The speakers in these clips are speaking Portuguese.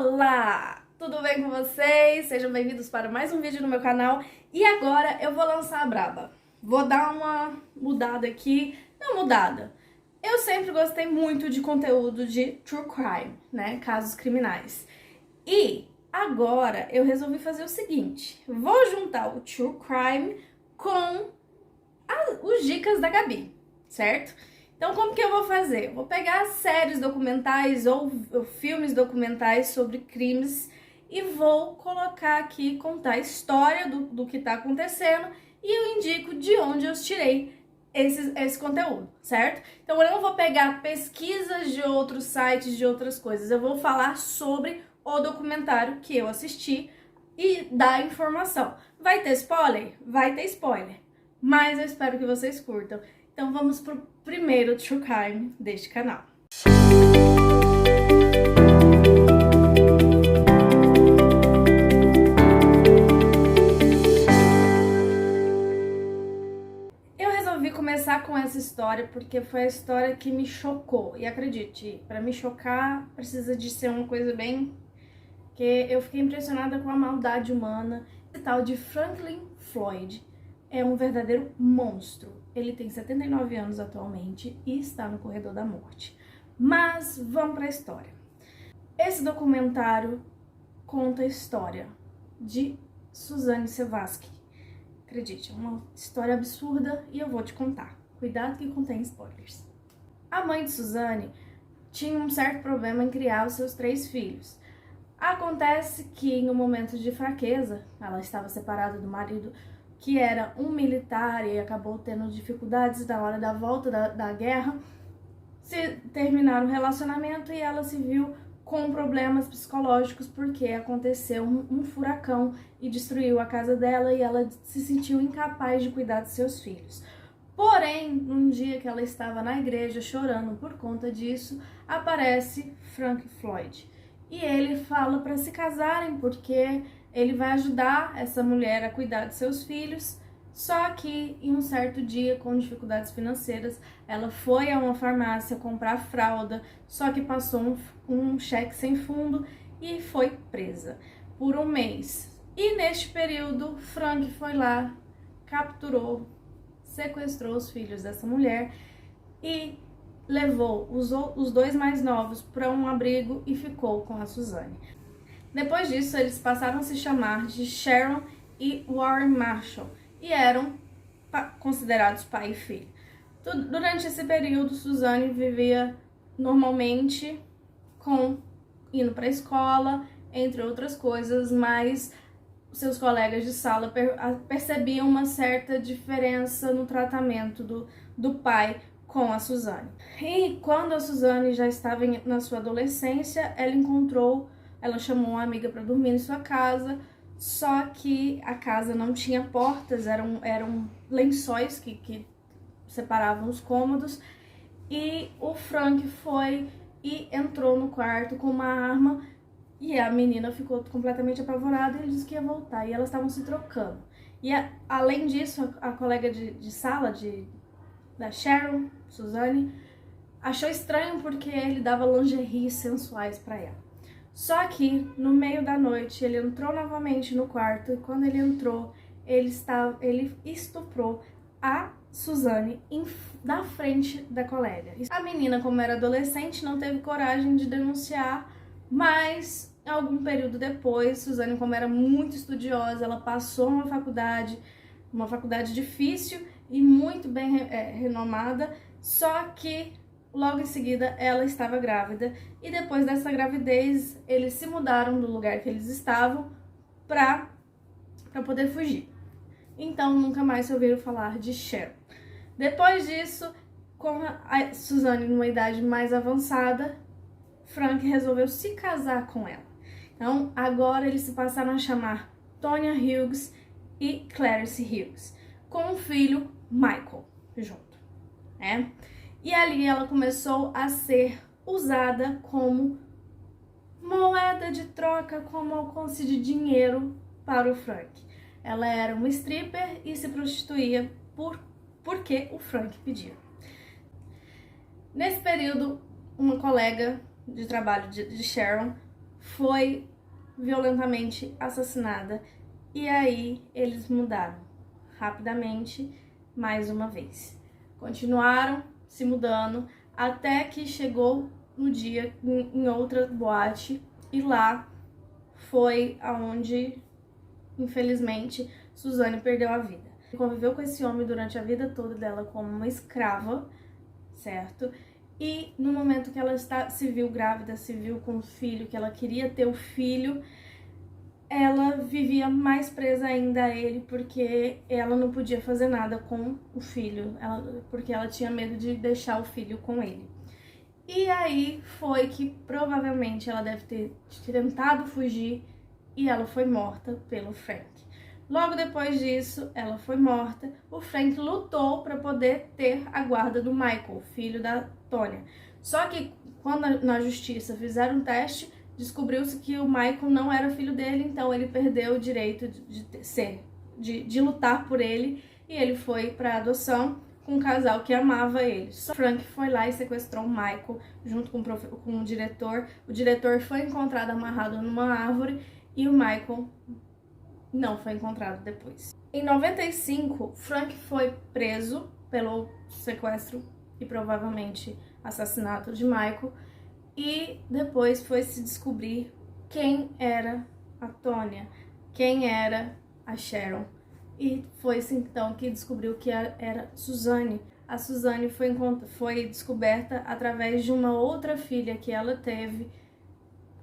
Olá! Tudo bem com vocês? Sejam bem-vindos para mais um vídeo no meu canal. E agora eu vou lançar a braba. Vou dar uma mudada aqui. Não mudada. Eu sempre gostei muito de conteúdo de true crime, né? Casos criminais. E agora eu resolvi fazer o seguinte. Vou juntar o true crime com os dicas da Gabi, certo? Então, como que eu vou fazer? Eu vou pegar séries documentais ou filmes documentais sobre crimes e vou colocar aqui, contar a história do que tá acontecendo e eu indico de onde eu tirei esse conteúdo, certo? Então, eu não vou pegar pesquisas de outros sites, de outras coisas. Eu vou falar sobre o documentário que eu assisti e dar informação. Vai ter spoiler? Vai ter spoiler. Mas eu espero que vocês curtam. Então vamos pro primeiro true crime deste canal. Eu resolvi começar com essa história porque foi a história que me chocou. E acredite, para me chocar precisa de ser uma coisa bem... que eu fiquei impressionada com a maldade humana. Esse tal de Franklin Floyd é um verdadeiro monstro. Ele tem 79 anos atualmente e está no corredor da morte. Mas vamos para a história. Esse documentário conta a história de Suzanne Sevasky. Acredite, é uma história absurda e eu vou te contar. Cuidado que contém spoilers. A mãe de Suzanne tinha um certo problema em criar os seus 3 filhos. Acontece que em um momento de fraqueza, ela estava separada do marido, que era um militar e acabou tendo dificuldades na hora da volta da guerra, se terminaram o relacionamento e ela se viu com problemas psicológicos porque aconteceu um furacão e destruiu a casa dela e ela se sentiu incapaz de cuidar de seus filhos. Porém, num dia que ela estava na igreja chorando por conta disso, aparece Frank Floyd. E ele fala para se casarem porque ele vai ajudar essa mulher a cuidar de seus filhos. Só que em um certo dia, com dificuldades financeiras, ela foi a uma farmácia comprar fralda, só que passou um cheque sem fundo e foi presa por um mês. E neste período, Frank foi lá, capturou, sequestrou os filhos dessa mulher e levou os 2 mais novos para um abrigo e ficou com a Suzanne. Depois disso, eles passaram a se chamar de Sharon e Warren Marshall e eram considerados pai e filho. Durante esse período, Suzanne vivia normalmente indo para a escola, entre outras coisas, mas seus colegas de sala percebiam uma certa diferença no tratamento do pai com a Suzanne. E quando a Suzanne já estava na sua adolescência, ela chamou uma amiga para dormir em sua casa, só que a casa não tinha portas, eram lençóis que separavam os cômodos, e o Frank foi e entrou no quarto com uma arma, e a menina ficou completamente apavorada e ele disse que ia voltar, e elas estavam se trocando. E além disso, a colega de sala da Sharon, Suzanne, achou estranho porque ele dava lingeries sensuais para ela. Só que no meio da noite ele entrou novamente no quarto e quando ele entrou, ele estuprou a Suzanne na frente da colega. A menina, como era adolescente, não teve coragem de denunciar, mas algum período depois, Suzanne, como era muito estudiosa, ela passou uma faculdade difícil e muito bem renomada, só que logo em seguida ela estava grávida e depois dessa gravidez eles se mudaram do lugar que eles estavam para poder fugir. Então nunca mais se ouviram falar de Sharon. Depois disso, com a Suzanne numa idade mais avançada, Frank resolveu se casar com ela. Então agora eles se passaram a chamar Tonya Hughes e Clarice Hughes, com um filho, Michael, junto, né? E ali ela começou a ser usada como moeda de troca, como alcance de dinheiro para o Frank. Ela era uma stripper e se prostituía porque o Frank pedia. Nesse período, uma colega de trabalho de Sharon foi violentamente assassinada. E aí eles mudaram rapidamente mais uma vez. Continuaram se mudando até que chegou no dia em outra boate e lá foi aonde, infelizmente, Suzane perdeu a vida. Conviveu com esse homem durante a vida toda dela como uma escrava, certo? E no momento que ela se viu grávida, se viu com o filho, que ela queria ter o filho, ela vivia mais presa ainda a ele, porque ela não podia fazer nada com o filho, porque ela tinha medo de deixar o filho com ele. E aí foi que provavelmente ela deve ter tentado fugir e ela foi morta pelo Frank. Logo depois disso, ela foi morta. O Frank lutou para poder ter a guarda do Michael, filho da Tonya. Só que quando na justiça fizeram um teste, descobriu-se que o Michael não era filho dele, então ele perdeu o direito de lutar por ele e ele foi para adoção com um casal que amava ele. Só Frank foi lá e sequestrou o Michael junto com o diretor. O diretor foi encontrado amarrado numa árvore e o Michael não foi encontrado depois. Em 95, Frank foi preso pelo sequestro e provavelmente assassinato de Michael. E depois foi se descobrir quem era a Tonya, quem era a Sharon. E foi-se então que descobriu que era Suzane. A Suzane foi descoberta através de uma outra filha que ela teve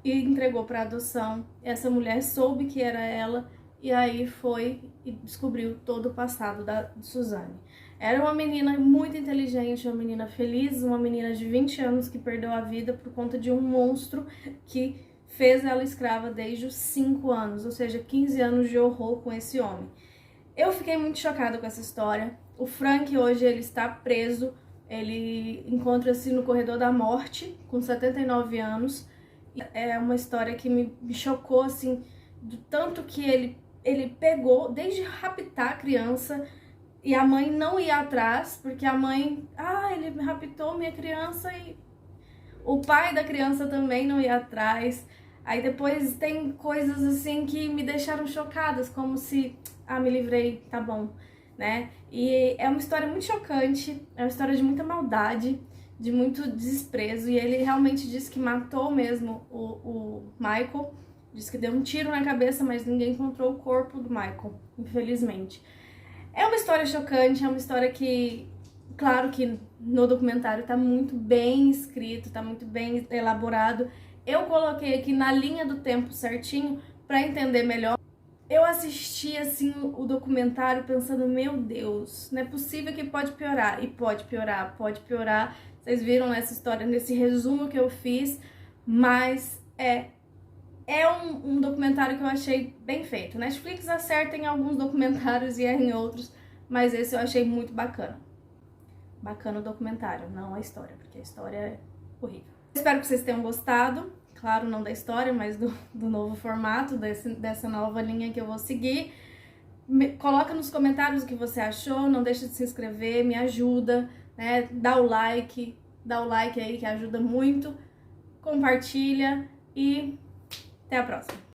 e entregou para adoção. Essa mulher soube que era ela e aí foi e descobriu todo o passado da Suzane. Era uma menina muito inteligente, uma menina feliz, uma menina de 20 anos que perdeu a vida por conta de um monstro que fez ela escrava desde os 5 anos, ou seja, 15 anos de horror com esse homem. Eu fiquei muito chocada com essa história. O Frank hoje ele está preso, ele encontra-se no corredor da morte com 79 anos. É uma história que me chocou assim, do tanto que ele pegou desde raptar a criança. E a mãe não ia atrás, porque a mãe... ele raptou minha criança e... O pai da criança também não ia atrás. Aí depois tem coisas assim que me deixaram chocadas, como se... me livrei, tá bom, né? E é uma história muito chocante, é uma história de muita maldade, de muito desprezo. E ele realmente disse que matou mesmo o Michael. Disse que deu um tiro na cabeça, mas ninguém encontrou o corpo do Michael, infelizmente. É uma história chocante, é uma história que, claro que no documentário tá muito bem escrito, tá muito bem elaborado. Eu coloquei aqui na linha do tempo certinho para entender melhor. Eu assisti assim o documentário pensando, meu Deus, não é possível que pode piorar. E pode piorar, pode piorar. Vocês viram nessa história, nesse resumo que eu fiz, mas é um documentário que eu achei bem feito. Netflix acerta em alguns documentários e erra em outros, mas esse eu achei muito bacana. Bacana o documentário, não a história, porque a história é horrível. Espero que vocês tenham gostado, claro, não da história, mas do novo formato, dessa nova linha que eu vou seguir. Coloca nos comentários o que você achou, não deixa de se inscrever, me ajuda, né? Dá o like aí que ajuda muito, compartilha e... até a próxima!